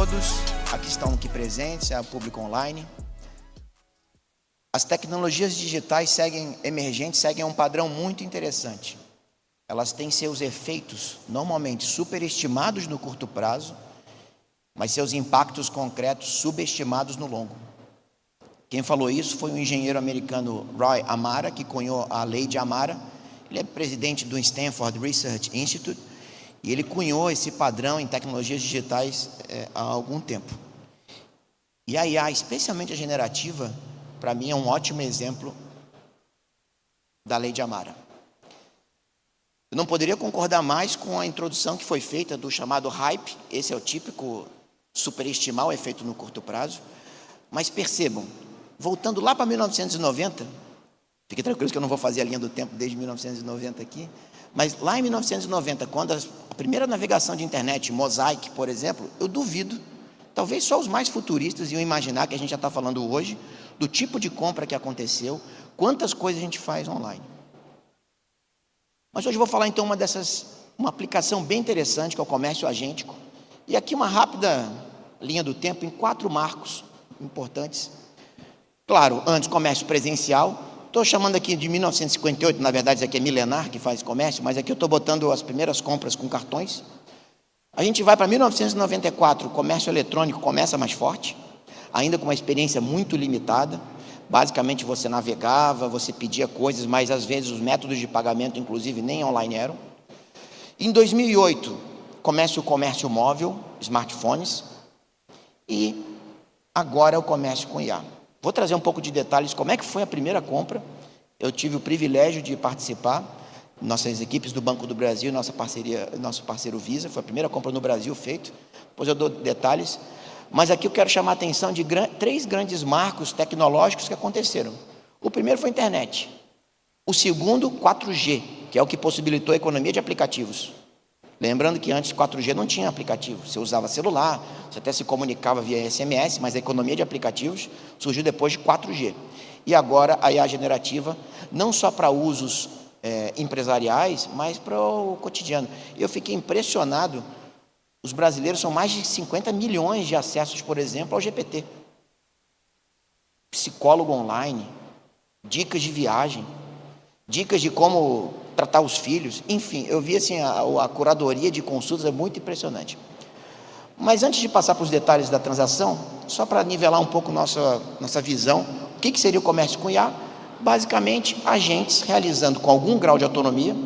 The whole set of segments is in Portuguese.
todos. Aqui estão aqui presentes, é o público online. As tecnologias digitais emergentes seguem um padrão muito interessante. Elas têm seus efeitos normalmente superestimados no curto prazo, mas seus impactos concretos subestimados no longo. Quem falou isso foi o engenheiro americano Roy Amara, que cunhou a lei de Amara. Ele é presidente do Stanford Research Institute e ele cunhou esse padrão em tecnologias digitais há algum tempo. E a IA, especialmente a generativa, para mim é um ótimo exemplo da lei de Amara. Eu não poderia concordar mais com a introdução que foi feita do chamado hype. Esse é o típico superestimar o efeito no curto prazo. Mas percebam, voltando lá para 1990, fiquem tranquilos que eu não vou fazer a linha do tempo desde 1990 aqui, mas lá em 1990, quando a primeira navegação de internet, Mosaic, por exemplo, eu duvido, talvez só os mais futuristas iam imaginar que a gente já está falando hoje do tipo de compra que aconteceu, quantas coisas a gente faz online. Mas hoje eu vou falar então uma aplicação bem interessante, que é o comércio agêntico, e aqui uma rápida linha do tempo em 4 marcos importantes. Claro, antes comércio presencial, estou chamando aqui de 1958, na verdade isso aqui é milenar que faz comércio, mas aqui eu estou botando as primeiras compras com cartões. A gente vai para 1994, o comércio eletrônico começa mais forte, ainda com uma experiência muito limitada. Basicamente você navegava, você pedia coisas, mas às vezes os métodos de pagamento, inclusive, nem online eram. Em 2008, começa o comércio móvel, smartphones, e agora é o comércio com IA. Vou trazer um pouco de detalhes, como é que foi a primeira compra. Eu tive o privilégio de participar, nossas equipes do Banco do Brasil, nossa parceria, nosso parceiro Visa, foi a primeira compra no Brasil feita, depois eu dou detalhes, mas aqui eu quero chamar a atenção de 3 grandes marcos tecnológicos que aconteceram. O primeiro foi a internet, o segundo, 4G, que é o que possibilitou a economia de aplicativos. Lembrando que antes 4G não tinha aplicativo, você usava celular, você até se comunicava via SMS, mas a economia de aplicativos surgiu depois de 4G. E agora a IA generativa, não só para usos empresariais, mas para o cotidiano. Eu fiquei impressionado, os brasileiros são mais de 50 milhões de acessos, por exemplo, ao GPT. Psicólogo online, dicas de viagem, dicas de como tratar os filhos, enfim, eu vi assim, a curadoria de consultas é muito impressionante. Mas antes de passar para os detalhes da transação, só para nivelar um pouco nossa visão, o que seria o comércio com IA? Basicamente, agentes realizando com algum grau de autonomia,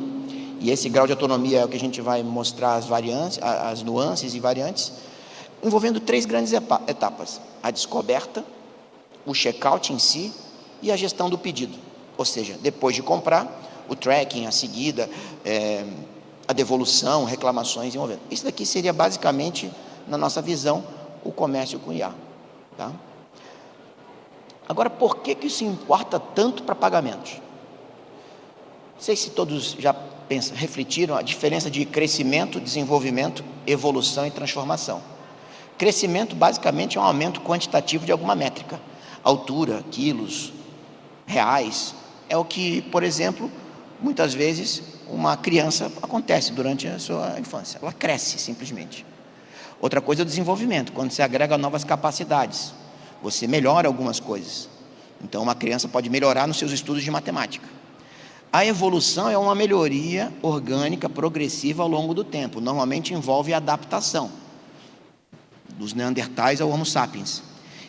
e esse grau de autonomia é o que a gente vai mostrar as nuances e variantes, envolvendo 3 grandes etapas: a descoberta, o checkout em si e a gestão do pedido. Ou seja, depois de comprar, o tracking, a seguida, a devolução, reclamações envolvendo. Isso daqui seria basicamente, na nossa visão, o comércio com IA. Tá? Agora, por que isso importa tanto para pagamentos? Não sei se todos já refletiram a diferença de crescimento, desenvolvimento, evolução e transformação. Crescimento, basicamente, é um aumento quantitativo de alguma métrica. Altura, quilos, reais. É o que, por exemplo, muitas vezes uma criança acontece durante a sua infância. Ela cresce, simplesmente. Outra coisa é o desenvolvimento, quando você agrega novas capacidades. Você melhora algumas coisas. Então, uma criança pode melhorar nos seus estudos de matemática. A evolução é uma melhoria orgânica, progressiva ao longo do tempo. Normalmente envolve a adaptação dos neandertais ao Homo sapiens.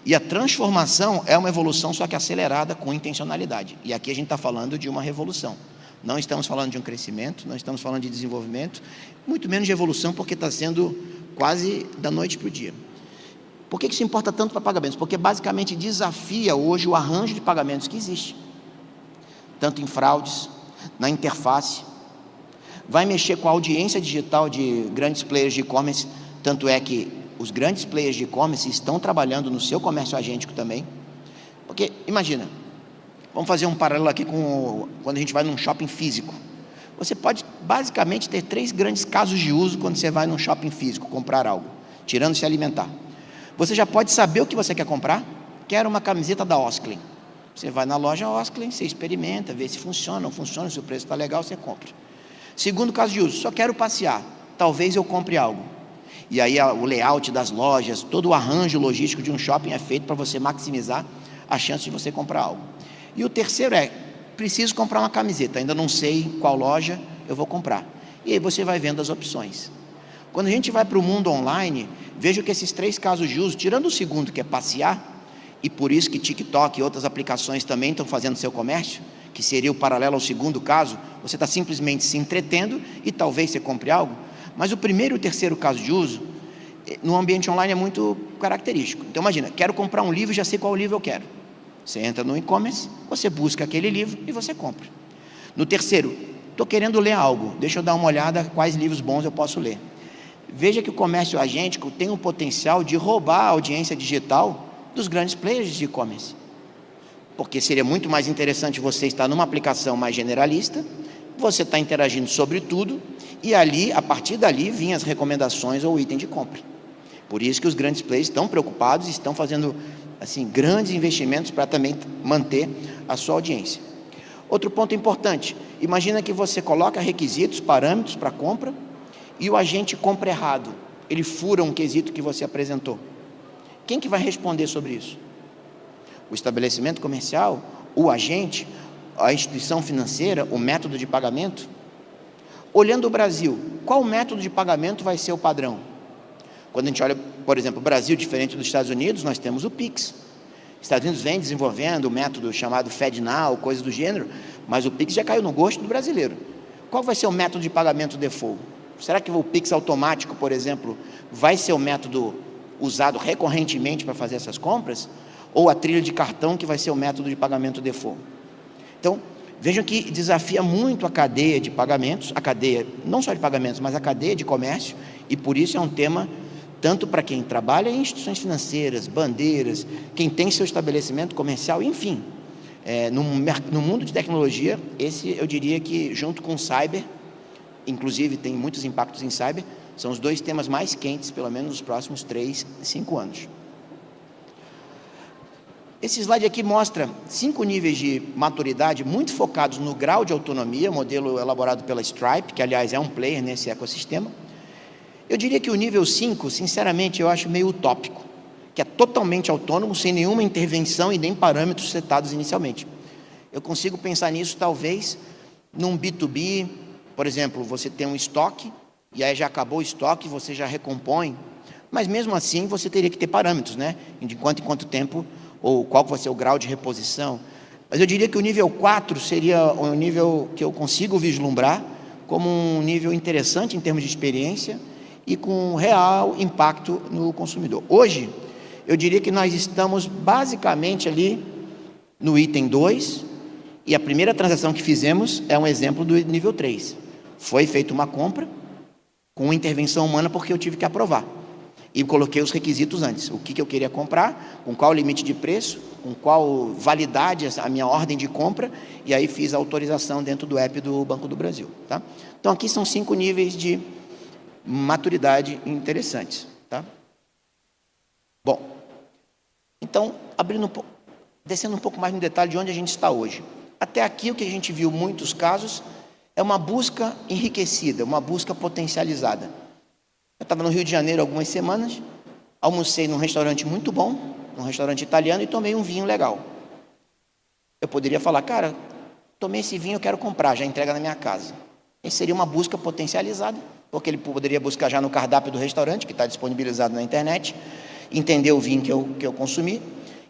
E a transformação é uma evolução, só que acelerada com intencionalidade. E aqui a gente está falando de uma revolução. Não estamos falando de um crescimento, não estamos falando de desenvolvimento, muito menos de evolução, porque está sendo quase da noite para o dia. Por que isso importa tanto para pagamentos? Porque basicamente desafia hoje o arranjo de pagamentos que existe, tanto em fraudes, na interface, vai mexer com a audiência digital de grandes players de e-commerce, tanto é que os grandes players de e-commerce estão trabalhando no seu comércio agêntico também, porque imagina, vamos fazer um paralelo aqui com quando a gente vai num shopping físico. Você pode basicamente ter 3 grandes casos de uso quando você vai num shopping físico comprar algo, tirando se alimentar. Você já pode saber o que você quer comprar. Quero uma camiseta da Osklen. Você vai na loja Osklen, você experimenta, vê se funciona, não funciona, se o preço está legal, você compra. Segundo caso de uso, só quero passear, talvez eu compre algo. E aí o layout das lojas, todo o arranjo logístico de um shopping é feito para você maximizar a chance de você comprar algo. E o terceiro é, preciso comprar uma camiseta, ainda não sei qual loja eu vou comprar. E aí você vai vendo as opções. Quando a gente vai para o mundo online, vejo que esses 3 casos de uso, tirando o segundo, que é passear, e por isso que TikTok e outras aplicações também estão fazendo seu comércio, que seria o paralelo ao segundo caso, você está simplesmente se entretendo e talvez você compre algo. Mas o primeiro e o terceiro caso de uso, no ambiente online é muito característico. Então imagina, quero comprar um livro e já sei qual livro eu quero. Você entra no e-commerce, você busca aquele livro e você compra. No terceiro, estou querendo ler algo, deixa eu dar uma olhada quais livros bons eu posso ler. Veja que o comércio agêntico tem o potencial de roubar a audiência digital dos grandes players de e-commerce. Porque seria muito mais interessante você estar numa aplicação mais generalista, você está interagindo sobre tudo, e ali, a partir dali, vinham as recomendações ou item de compra. Por isso que os grandes players estão preocupados e estão fazendo assim, grandes investimentos para também manter a sua audiência. Outro ponto importante, imagina que você coloca requisitos, parâmetros para compra, e o agente compra errado, ele fura um quesito que você apresentou. Quem que vai responder sobre isso? O estabelecimento comercial, o agente, a instituição financeira, o método de pagamento? Olhando o Brasil, qual método de pagamento vai ser o padrão? Quando a gente olha, por exemplo, o Brasil, diferente dos Estados Unidos, nós temos o Pix. Os Estados Unidos vem desenvolvendo o método chamado FedNow, coisas do gênero, mas o Pix já caiu no gosto do brasileiro. Qual vai ser o método de pagamento default? Será que o Pix automático, por exemplo, vai ser o método usado recorrentemente para fazer essas compras? Ou a trilha de cartão que vai ser o método de pagamento default? Então, vejam que desafia muito a cadeia de pagamentos, a cadeia não só de pagamentos, mas a cadeia de comércio, e por isso é um tema tanto para quem trabalha em instituições financeiras, bandeiras, quem tem seu estabelecimento comercial, enfim. No mundo de tecnologia, esse eu diria que junto com o cyber, inclusive tem muitos impactos em cyber, são os 2 temas mais quentes, pelo menos nos próximos 3, 5 anos. Esse slide aqui mostra 5 níveis de maturidade muito focados no grau de autonomia, modelo elaborado pela Stripe, que aliás é um player nesse ecossistema. Eu diria que o nível 5, sinceramente, eu acho meio utópico, que é totalmente autônomo, sem nenhuma intervenção e nem parâmetros setados inicialmente. Eu consigo pensar nisso talvez num B2B, por exemplo, você tem um estoque, e aí já acabou o estoque, você já recompõe, mas mesmo assim você teria que ter parâmetros, né? De quanto em quanto tempo, ou qual vai ser o grau de reposição. Mas eu diria que o nível 4 seria um nível que eu consigo vislumbrar como um nível interessante em termos de experiência e com real impacto no consumidor. Hoje, eu diria que nós estamos basicamente ali no item 2, e a primeira transação que fizemos é um exemplo do nível 3. Foi feita uma compra com intervenção humana porque eu tive que aprovar. E coloquei os requisitos antes, o que eu queria comprar, com qual limite de preço, com qual validade a minha ordem de compra, e aí fiz a autorização dentro do app do Banco do Brasil. Tá? Então aqui são 5 níveis de maturidade interessantes. Tá? Bom, então, descendo um pouco mais no detalhe de onde a gente está hoje. Até aqui o que a gente viu muitos casos é uma busca enriquecida, uma busca potencializada. Eu estava no Rio de Janeiro algumas semanas, almocei num restaurante muito bom, num restaurante italiano, e tomei um vinho legal. Eu poderia falar, cara, tomei esse vinho, eu quero comprar, já entrega na minha casa. Isso seria uma busca potencializada, porque ele poderia buscar já no cardápio do restaurante, que está disponibilizado na internet, entender o vinho que eu consumi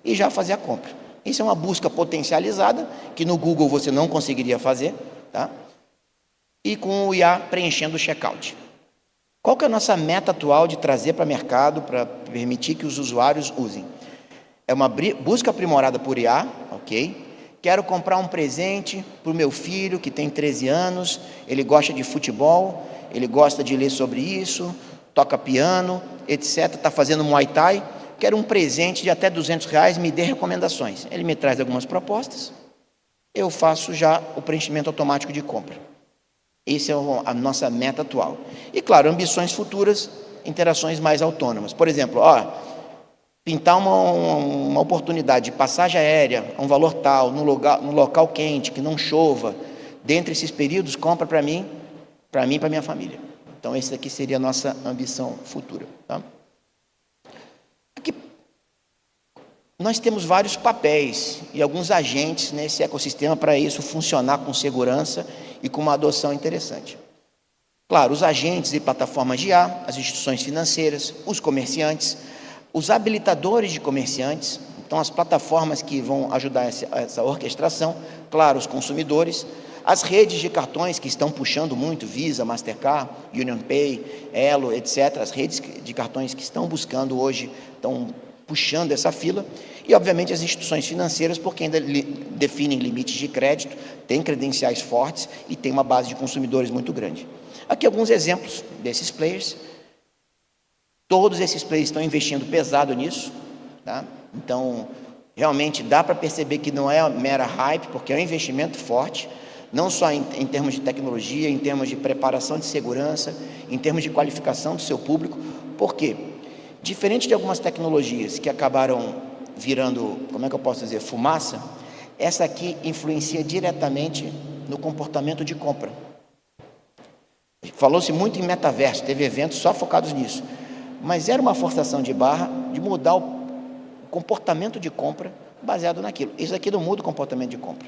e já fazer a compra. Isso é uma busca potencializada, que no Google você não conseguiria fazer, tá? E com o IA preenchendo o checkout. Qual que é a nossa meta atual de trazer para o mercado, para permitir que os usuários usem? É uma busca aprimorada por IA, ok? Quero comprar um presente para o meu filho, que tem 13 anos, ele gosta de futebol, ele gosta de ler sobre isso, toca piano, etc., está fazendo Muay Thai, quero um presente de até R$200, me dê recomendações. Ele me traz algumas propostas, eu faço já o preenchimento automático de compra. Essa é a nossa meta atual. E, claro, ambições futuras, interações mais autônomas. Por exemplo, pintar uma oportunidade de passagem aérea a um valor tal, no local quente, que não chova, dentre esses períodos, compra para mim e para minha família. Então, essa aqui seria a nossa ambição futura, tá? Aqui, nós temos vários papéis e alguns agentes nesse ecossistema para isso funcionar com segurança e com uma adoção interessante. Claro, os agentes e plataformas de IA, as instituições financeiras, os comerciantes, os habilitadores de comerciantes, então as plataformas que vão ajudar essa orquestração, claro, os consumidores, as redes de cartões que estão puxando muito, Visa, Mastercard, UnionPay, Elo, etc., as redes de cartões que estão buscando hoje, estão puxando essa fila, e obviamente as instituições financeiras, porque ainda definem limites de crédito, têm credenciais fortes e têm uma base de consumidores muito grande. Aqui alguns exemplos desses players. Todos esses players estão investindo pesado nisso, tá? Então, realmente dá para perceber que não é mera hype, porque é um investimento forte, não só em termos de tecnologia, em termos de preparação de segurança, em termos de qualificação do seu público. Por quê? Diferente de algumas tecnologias que acabaram virando, como é que eu posso dizer, fumaça, essa aqui influencia diretamente no comportamento de compra. Falou-se muito em metaverso, teve eventos só focados nisso, mas era uma forçação de barra de mudar o comportamento de compra baseado naquilo. Isso aqui não muda o comportamento de compra.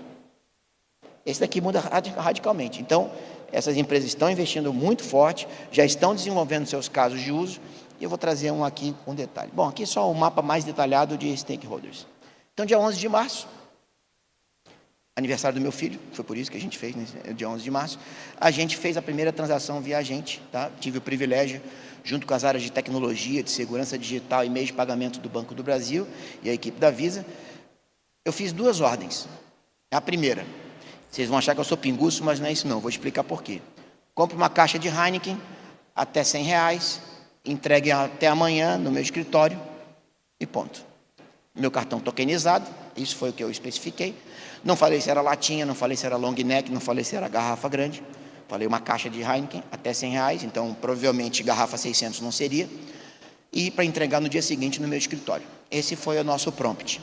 Esse daqui muda radicalmente. Então, essas empresas estão investindo muito forte, já estão desenvolvendo seus casos de uso, e eu vou trazer um aqui com detalhe. Bom, aqui só o mapa mais detalhado de stakeholders. Então, dia 11 de março, aniversário do meu filho, foi por isso que a gente fez, né, dia 11 de março, a gente fez a primeira transação via agente, tá? Tive o privilégio, junto com as áreas de tecnologia, de segurança digital e meio de pagamento do Banco do Brasil e a equipe da Visa, eu fiz 2 ordens. A primeira, vocês vão achar que eu sou pinguço, mas não é isso não, vou explicar por quê. Compre uma caixa de Heineken, até R$100, entregue até amanhã no meu escritório e ponto. Meu cartão tokenizado, isso foi o que eu especifiquei. Não falei se era latinha, não falei se era long neck, não falei se era garrafa grande. Falei uma caixa de Heineken, até R$100, então provavelmente garrafa 600 não seria. E para entregar no dia seguinte no meu escritório. Esse foi o nosso prompt.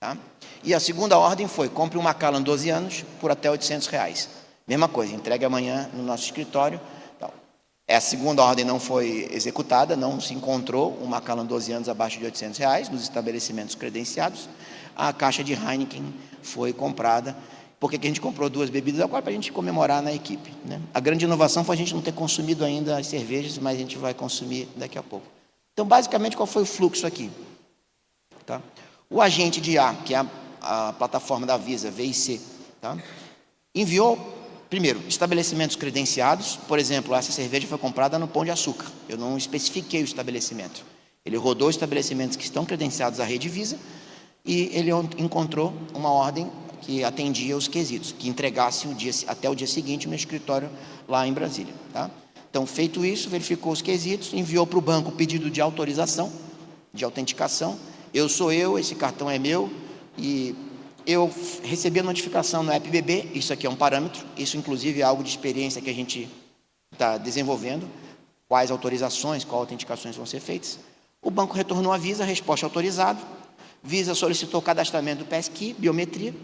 Tá? E a segunda ordem foi, compre um Macallan 12 anos por até R$800. Mesma coisa, entregue amanhã no nosso escritório. Então, a segunda ordem não foi executada, não se encontrou um Macallan 12 anos abaixo de R$800 nos estabelecimentos credenciados. A caixa de Heineken foi comprada. Por que a gente comprou 2 bebidas alcoólicas? Para a gente comemorar na equipe, né? A grande inovação foi a gente não ter consumido ainda as cervejas, mas a gente vai consumir daqui a pouco. Então, basicamente, qual foi o fluxo aqui? Tá? O agente de IA, que é a plataforma da Visa, VIC, tá? Enviou, primeiro, estabelecimentos credenciados. Por exemplo, essa cerveja foi comprada no Pão de Açúcar. Eu não especifiquei o estabelecimento. Ele rodou estabelecimentos que estão credenciados à rede Visa e ele encontrou uma ordem que atendia os quesitos, que entregasse até o dia seguinte o meu escritório lá em Brasília. Tá? Então, feito isso, verificou os quesitos, enviou para o banco o pedido de autorização, de autenticação. Sou eu, esse cartão é meu, e eu recebi a notificação no app BB, isso aqui é um parâmetro, isso inclusive é algo de experiência que a gente está desenvolvendo, quais autorizações, quais autenticações vão ser feitas. O banco retornou a Visa, resposta autorizado. Visa solicitou o cadastramento do passkey, biometria.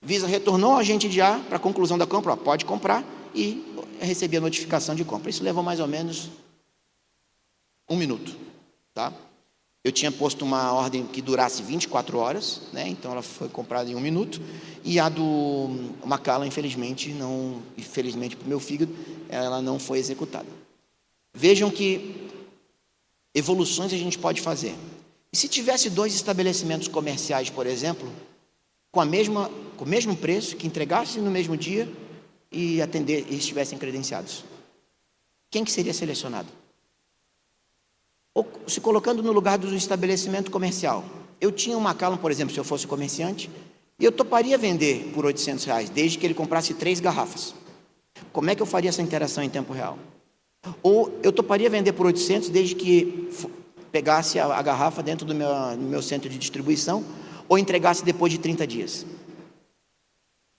Visa retornou ao agente de IA para a conclusão da compra, pode comprar, e recebi a notificação de compra. Isso levou mais ou menos 1 minuto. Tá? Eu tinha posto uma ordem que durasse 24 horas, né? Então ela foi comprada em 1 minuto, e a do Macallan, infelizmente para o meu fígado, ela não foi executada. Vejam que evoluções a gente pode fazer. E se tivesse 2 estabelecimentos comerciais, por exemplo, com o mesmo preço, que entregassem no mesmo dia e estivessem credenciados, quem que seria selecionado? Ou se colocando no lugar do estabelecimento comercial, eu tinha um Macallan, por exemplo, se eu fosse comerciante, e eu toparia vender por R$800, desde que ele comprasse 3 garrafas. Como é que eu faria essa interação em tempo real? Ou eu toparia vender por 800, desde que pegasse a garrafa dentro do meu centro de distribuição, ou entregasse depois de 30 dias.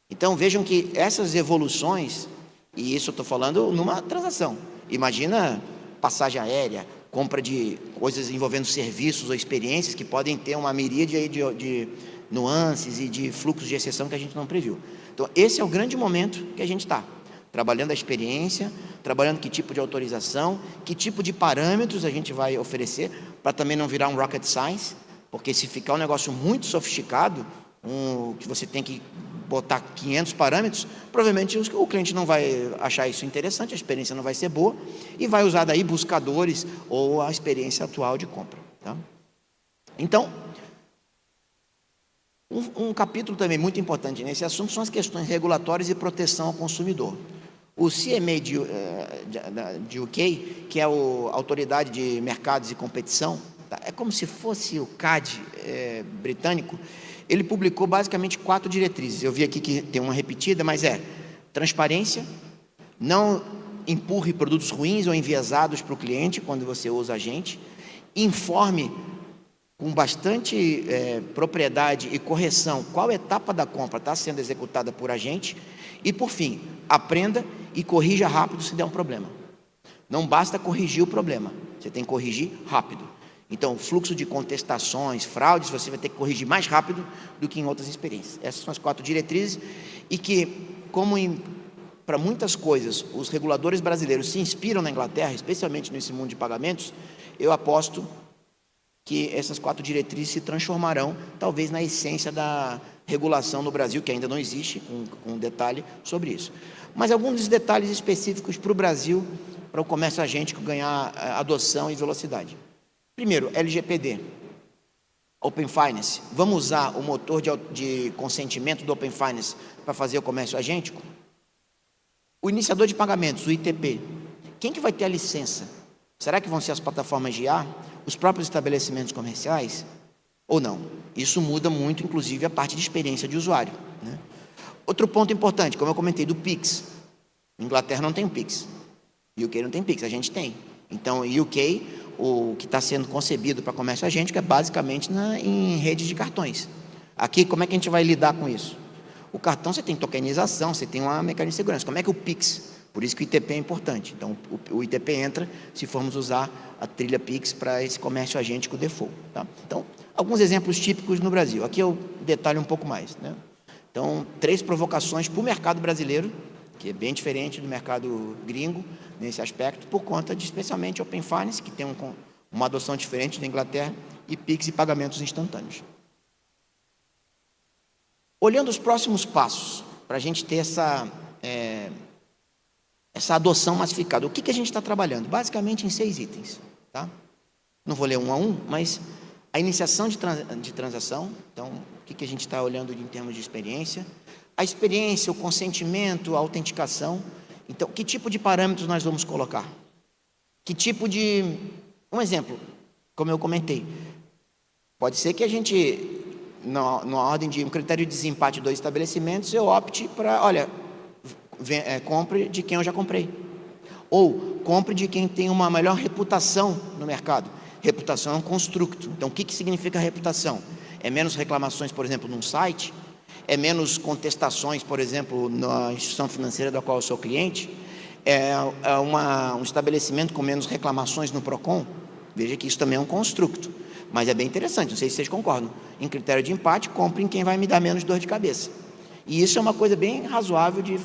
Então, vejam que essas evoluções, e isso eu estou falando numa transação. Imagina passagem aérea, compra de coisas envolvendo serviços ou experiências que podem ter uma miríade de nuances e de fluxos de exceção que a gente não previu. Então, esse é o grande momento que a gente está. trabalhando a experiência, trabalhando que tipo de autorização, que tipo de parâmetros a gente vai oferecer, para também não virar um rocket science, porque se ficar um negócio muito sofisticado, que você tem que botar 500 parâmetros, provavelmente o cliente não vai achar isso interessante, a experiência não vai ser boa, e vai usar daí buscadores ou a experiência atual de compra. Tá? Então, um capítulo também muito importante nesse assunto são as questões regulatórias e proteção ao consumidor. O CMA de UK, que é a Autoridade de Mercados e Competição, tá? É como se fosse o CAD britânico. Ele publicou basicamente 4 diretrizes. Eu vi aqui que tem uma repetida, mas transparência, não empurre produtos ruins ou enviesados para o cliente quando você usa a gente, informe com bastante propriedade e correção qual etapa da compra está sendo executada por a gente, e por fim, aprenda e corrija rápido se der um problema. Não basta corrigir o problema, você tem que corrigir rápido. Então, fluxo de contestações, fraudes, você vai ter que corrigir mais rápido do que em outras experiências. Essas são as 4 diretrizes, e que, como para muitas coisas, os reguladores brasileiros se inspiram na Inglaterra, especialmente nesse mundo de pagamentos, eu aposto que essas 4 diretrizes se transformarão, talvez, na essência da regulação no Brasil, que ainda não existe, um detalhe sobre isso. Mas alguns dos detalhes específicos para o Brasil, para o comércio agêntico ganhar adoção e velocidade. Primeiro, LGPD, Open Finance. Vamos usar o motor de consentimento do Open Finance para fazer o comércio agêntico? O iniciador de pagamentos, o ITP, quem que vai ter a licença? Será que vão ser as plataformas de IA, os próprios estabelecimentos comerciais? Ou não? Isso muda muito, inclusive, a parte de experiência de usuário, né? Outro ponto importante, como eu comentei, do Pix. Inglaterra não tem o Pix, UK não tem Pix, a gente tem. Então, UK, o que está sendo concebido para comércio agêntico é basicamente em rede de cartões. Aqui, como é que a gente vai lidar com isso? O cartão, você tem tokenização, você tem uma mecanismo de segurança. Como é que o Pix? Por isso que o ITP é importante. Então, o ITP entra se formos usar a trilha Pix para esse comércio agêntico default. Tá? Então, alguns exemplos típicos no Brasil. Aqui eu detalho um pouco mais, né? Então, 3 provocações para o mercado brasileiro, que é bem diferente do mercado gringo nesse aspecto, por conta de, especialmente, Open Finance, que tem uma adoção diferente da Inglaterra, e Pix e pagamentos instantâneos. Olhando os próximos passos, para a gente ter essa adoção massificada, o que a gente está trabalhando? Basicamente em 6 itens. Tá? Não vou ler um a um, mas a iniciação de transação, então, o que a gente está olhando em termos de experiência, a experiência, o consentimento, a autenticação. Então, que tipo de parâmetros nós vamos colocar? Que tipo de... Um exemplo, como eu comentei, pode ser que a gente, na ordem de um critério de desempate de 2 estabelecimentos, eu opte para, olha, compre de quem eu já comprei. Ou compre de quem tem uma melhor reputação no mercado. Reputação é um construto. Então, o que significa reputação? É menos reclamações, por exemplo, num site? É menos contestações, por exemplo, na instituição financeira da qual eu sou cliente? É um estabelecimento com menos reclamações no PROCON? Veja que isso também é um construto. Mas é bem interessante, não sei se vocês concordam. Em critério de empate, compre em quem vai me dar menos dor de cabeça. E isso é uma coisa bem razoável de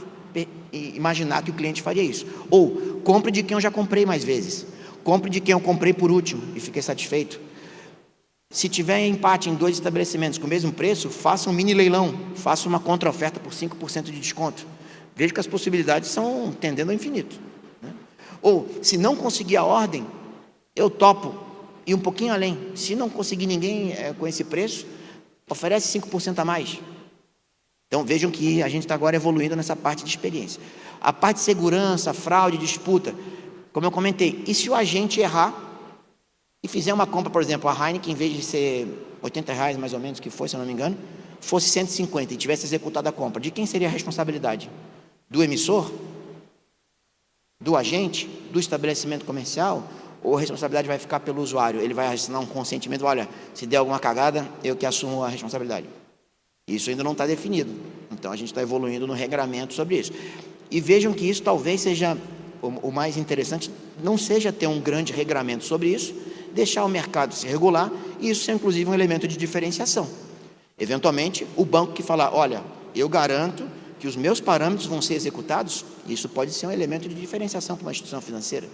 imaginar que o cliente faria isso. Ou, compre de quem eu já comprei mais vezes. Compre de quem eu comprei por último e fiquei satisfeito. Se tiver empate em 2 estabelecimentos com o mesmo preço, faça um mini leilão, faça uma contra-oferta por 5% de desconto. Veja que as possibilidades são tendendo ao infinito, né? Ou, se não conseguir a ordem, eu topo ir um pouquinho além. Se não conseguir ninguém com esse preço, oferece 5% a mais. Então, vejam que a gente está agora evoluindo nessa parte de experiência. A parte de segurança, fraude, disputa, como eu comentei, e se o agente errar e fizer uma compra, por exemplo, a Heineken, em vez de ser R$80 mais ou menos, que foi, se eu não me engano, fosse 150 e tivesse executado a compra, de quem seria a responsabilidade? Do emissor? Do agente? Do estabelecimento comercial? Ou a responsabilidade vai ficar pelo usuário? Ele vai assinar um consentimento, olha, se der alguma cagada, eu que assumo a responsabilidade. Isso ainda não está definido. Então, a gente está evoluindo no regramento sobre isso. E vejam que isso talvez seja o mais interessante, não seja ter um grande regramento sobre isso, deixar o mercado se regular, e isso é inclusive um elemento de diferenciação. Eventualmente, o banco que falar, olha, eu garanto que os meus parâmetros vão ser executados, isso pode ser um elemento de diferenciação para uma instituição financeira,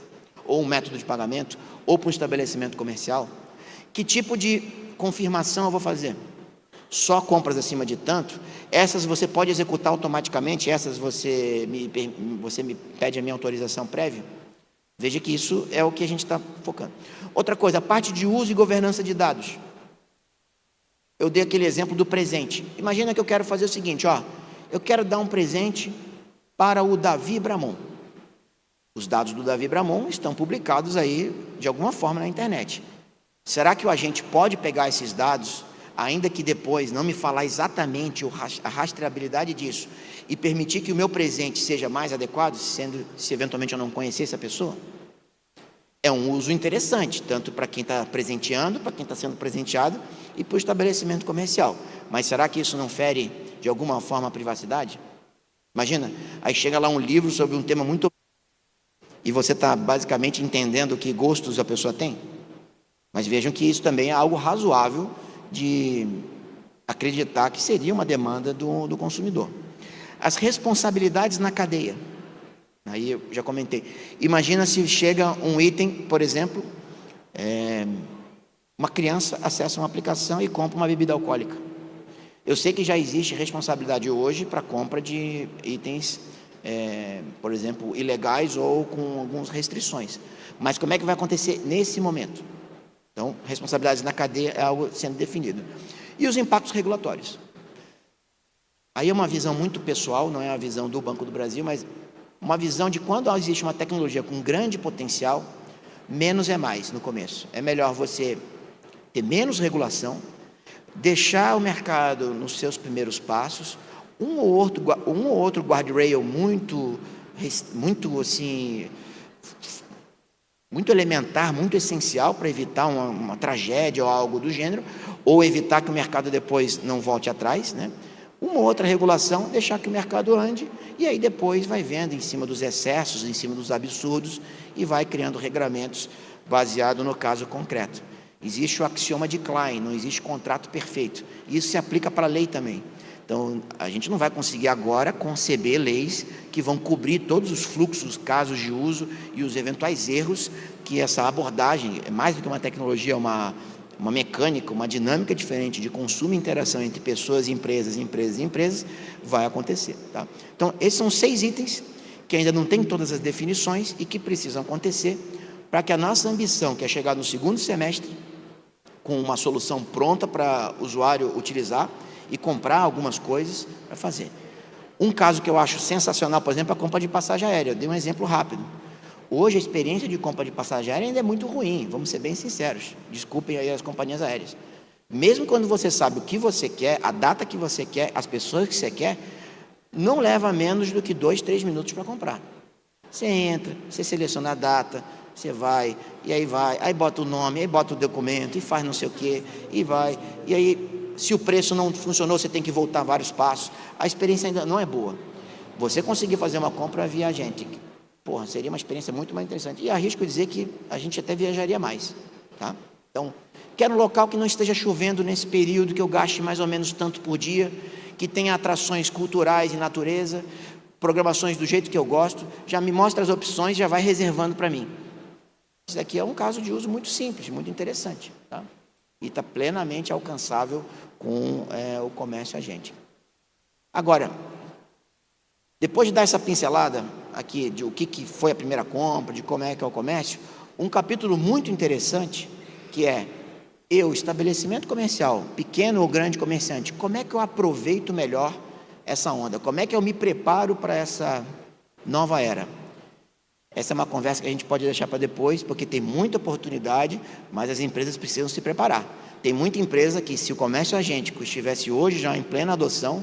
ou um método de pagamento, ou para um estabelecimento comercial. Que tipo de confirmação eu vou fazer? Só compras acima de tanto? Essas você pode executar automaticamente, essas você me pede a minha autorização prévia? Veja que isso é o que a gente está focando. Outra coisa, a parte de uso e governança de dados. Eu dei aquele exemplo do presente. Imagina que eu quero fazer o seguinte, eu quero dar um presente para o Davi Bramon. Os dados do Davi Bramon estão publicados aí de alguma forma na internet. Será que o agente pode pegar esses dados, ainda que depois não me falar exatamente a rastreabilidade disso, e permitir que o meu presente seja mais adequado, se eventualmente eu não conhecesse a pessoa? É um uso interessante, tanto para quem está presenteando, para quem está sendo presenteado, e para o estabelecimento comercial. Mas será que isso não fere, de alguma forma, a privacidade? Imagina, aí chega lá um livro sobre um tema muito... e você está basicamente entendendo que gostos a pessoa tem. Mas vejam que isso também é algo razoável de acreditar que seria uma demanda do consumidor. As responsabilidades na cadeia. Aí eu já comentei. Imagina se chega um item, por exemplo, uma criança acessa uma aplicação e compra uma bebida alcoólica. Eu sei que já existe responsabilidade hoje para compra de itens, por exemplo, ilegais ou com algumas restrições. Mas como é que vai acontecer nesse momento? Então, responsabilidades na cadeia é algo sendo definido. E os impactos regulatórios. Aí é uma visão muito pessoal, não é a visão do Banco do Brasil, mas uma visão de quando existe uma tecnologia com grande potencial, menos é mais no começo. É melhor você ter menos regulação, deixar o mercado nos seus primeiros passos, um ou outro guardrail muito assim, muito elementar, muito essencial para evitar uma tragédia ou algo do gênero, ou evitar que o mercado depois não volte atrás, né? Uma outra regulação, deixar que o mercado ande, e aí depois vai vendo em cima dos excessos, em cima dos absurdos, e vai criando regramentos baseado no caso concreto. Existe o axioma de Klein, não existe contrato perfeito. Isso se aplica para a lei também. Então, a gente não vai conseguir agora conceber leis que vão cobrir todos os fluxos, casos de uso e os eventuais erros que essa abordagem, é mais do que uma tecnologia, uma mecânica, uma dinâmica diferente de consumo e interação entre pessoas, empresas, vai acontecer. Tá? Então, esses são 6 itens que ainda não tem todas as definições e que precisam acontecer para que a nossa ambição, que é chegar no segundo semestre, com uma solução pronta para o usuário utilizar e comprar algumas coisas para fazer. Um caso que eu acho sensacional, por exemplo, é a compra de passagem aérea. Eu dei um exemplo rápido. Hoje a experiência de compra de passagem aérea ainda é muito ruim, vamos ser bem sinceros. Desculpem aí as companhias aéreas. Mesmo quando você sabe o que você quer, a data que você quer, as pessoas que você quer, não leva menos do que 2, 3 minutos para comprar. Você entra, você seleciona a data, você vai, aí bota o nome, aí bota o documento, e faz não sei o quê, e vai, e aí, se o preço não funcionou, você tem que voltar vários passos. A experiência ainda não é boa. Você conseguir fazer uma compra via agente, seria uma experiência muito mais interessante. E arrisco dizer que a gente até viajaria mais, tá? Então, quero um local que não esteja chovendo nesse período, que eu gaste mais ou menos tanto por dia, que tenha atrações culturais e natureza, programações do jeito que eu gosto, já me mostra as opções, já vai reservando para mim. Isso aqui é um caso de uso muito simples, muito interessante, tá? E está plenamente alcançável com o comércio agente. Agora, depois de dar essa pincelada aqui de o que foi a primeira compra, de como é que é o comércio, um capítulo muito interessante, que é estabelecimento comercial, pequeno ou grande comerciante, como é que eu aproveito melhor essa onda? Como é que eu me preparo para essa nova era? Essa é uma conversa que a gente pode deixar para depois, porque tem muita oportunidade, mas as empresas precisam se preparar. Tem muita empresa que, se o comércio agente estivesse hoje já em plena adoção,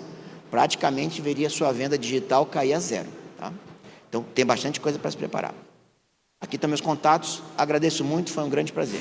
praticamente veria sua venda digital cair a zero. Tá? Então, tem bastante coisa para se preparar. Aqui estão meus contatos, agradeço muito, foi um grande prazer.